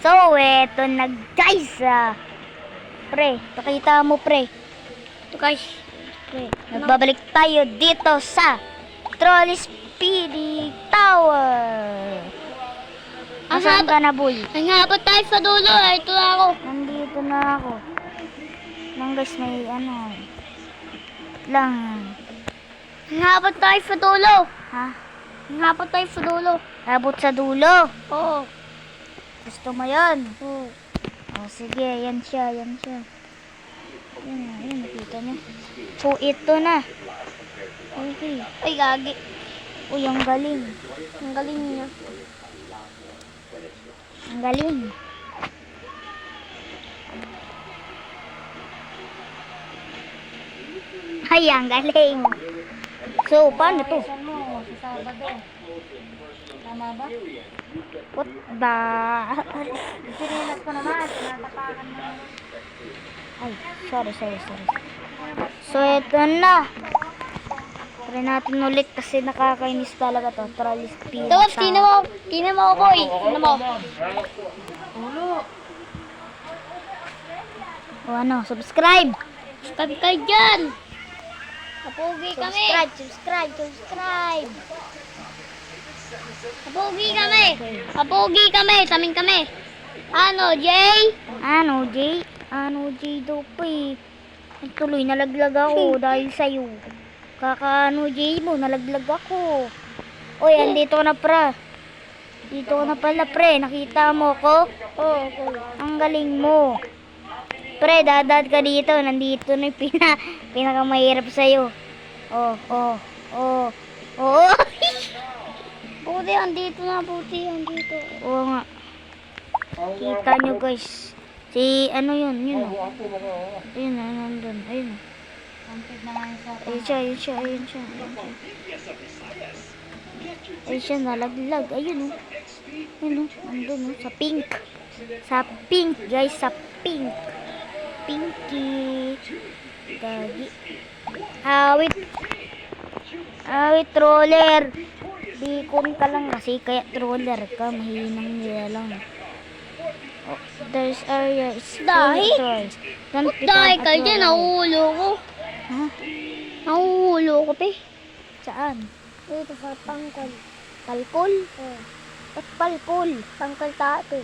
So, eto na guys. Pre, pakita mo pre. Ito guys. Pre, nagbabalik tayo dito sa Trolley Speedy Tower. Nasaan ka na, boy? Nangabot tayo sa dulo. Ito na ako. Nandito na ako. Nang guys, may ano. Lang. Nangabot tayo sa dulo. Ha? Nangabot tayo sa dulo. Abot sa dulo. Oo. Gusto mo yan? Oo. Oh, sige, yan siya, yan siya. Yan, nakita niya. So, ito na. Okay. Ay, gagi. Uy, ang galing. Ang galing niya. Ang galing. Ay, ang galing. So, paano to? Tama ba? What the? Sinilas ko naman. Tinatapakan mo. Ay, sorry. So, ito na. Try natin ulit kasi nakakainis talaga to. Trolley Speedy Tapos, Tower. kina mo, boy. Kina mo. O ano, subscribe. Subscribe kayo dyan. Kapugi kami. Subscribe. Kapugi kami. Kapugi kami. Samin kami. Ano, Jay? Ano, Jay daw pa eh. Tuloy, nalaglag ako dahil sa'yo. Kakaano, Jay mo, nalaglag ako. Oy, andito na, pra. Dito ko na pala, pre. Nakita mo ko? Oo. Ang galing mo. Pre, dadad ka dito. Nandito na yung pinakamahirap sa'yo. Oh. Buti, andito na. Buti, andito. Oo nga. Kita nyo, guys. Si, ano yun? Yun o. Ayun na, nandun. Ayun o. Ayun siya. Ayun siya, nalaglag. Ayun o. Ayun o. Andun o. Sa pink. Sa pink, guys. Sa pink. Pinky. Gagi. Awit, troller. Bikon ka lang kasi kaya troller ka. Mahinang nila lang. Oh, there's area. It's Dahil? Don't Dahil ka dyan, nahuhulo ko. Ha? Nahuhulo ko, pe. Saan? Dito sa pangkol. Palpol? Oo. Ba't palpol? Pangkol tato.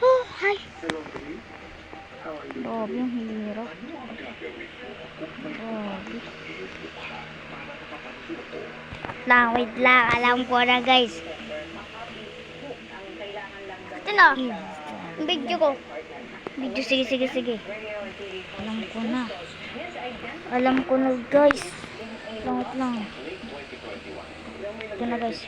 Oh, hi. Grabe yung hirap. Wait lang. Alam ko na, guys. Ito na. Ang video ko. Sige. Alam ko na, guys. Wait lang. Ito na, guys.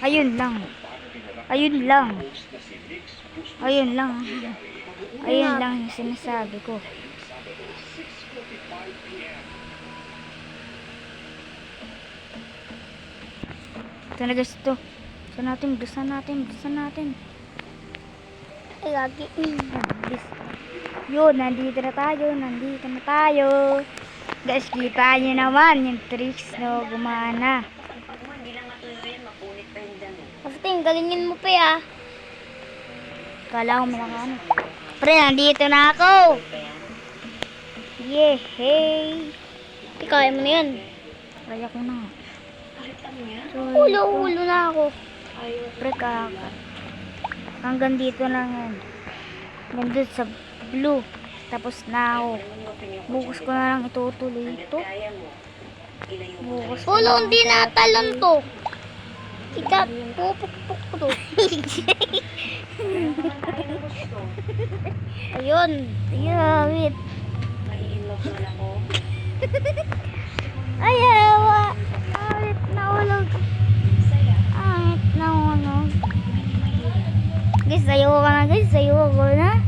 Ayun lang. Ayun lang yung sinasabi ko. Ito na, guys, ito. Buksan natin. Ay, gagi. Yun, nandito na tayo. Guys, kita nyo naman yung tricks na gumana. Kapatid, galingin mo pa ya. Kala ko malakano. Pre, nandito na ako. Yehey. Kaya mo na yan. Kaya ko na. So, Ulo na ako. pre, hanggang dito lang yan. Nandun sa blue. Tapos na ako. Bukas ko na lang itutuloy ito. Ulo, hindi natalon to. Ikat, pupukpuk ko to. Ayun. Wait. Ayawa. Awit na ulog. Guys, ayoko na.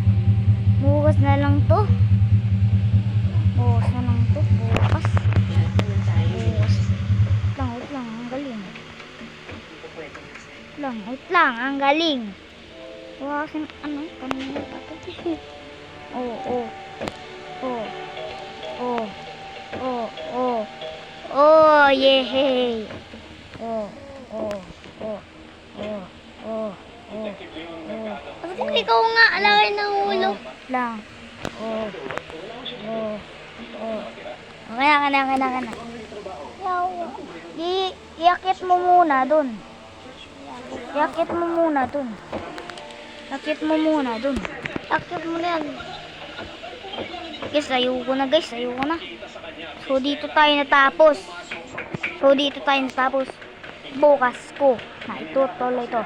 Bukas na lang to. Bukas. Wait lang, ang galing. Wala kasing kanina pa to. Oo. Oh, yay! Oh, oh, oh, oh, oh, oh, oh. Bakit ikaw nga alawin ng ulo? Lang. Oh, oh, oh. Kaya ka na. Iakit mo muna dun. Iakit mo muna dun. Akit mo na yan. Guys, ayoko na. So, dito tayo natapos. Bukas ko na itutuloy ito.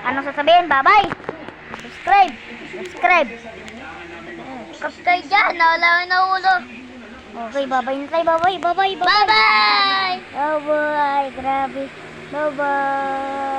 Ano sasabihin? Bye-bye! Subscribe! Kaptay dyan, alawin ng ulo. Okay, bye-bye na tayo. Bye-bye! Bye-bye! Bye-bye! Grabe. Bye-bye!